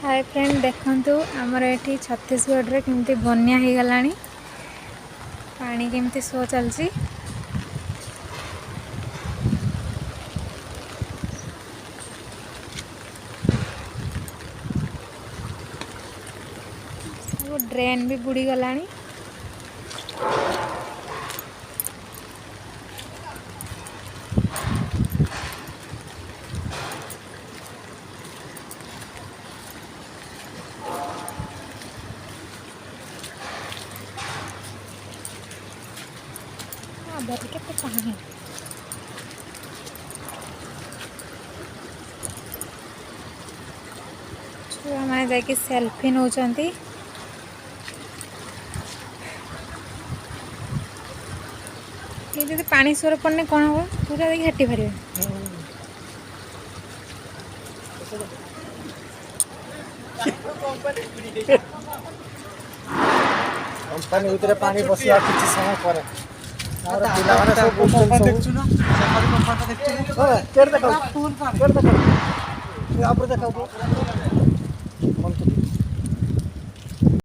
Hi friend देखंतु आमर एठी छत्तीसगढ़ रे केमती बन्या हो गलानी पानी केमती सो चलची सब ड्रेन भी बुड़ी गलानी। केते पानी छुआ मैंने जाके सेल्फी नौचंती ये जब पानी स्वर पड़ने कौन हो पूरा देखिए हट्टी भर कंपनी उतरे पानी बसिया किछि समय करे और पिला माने सब बुझछन देखछु ना सफारी कंपनी देखछु हां केर देखौ केर देखौ आप देखौ मन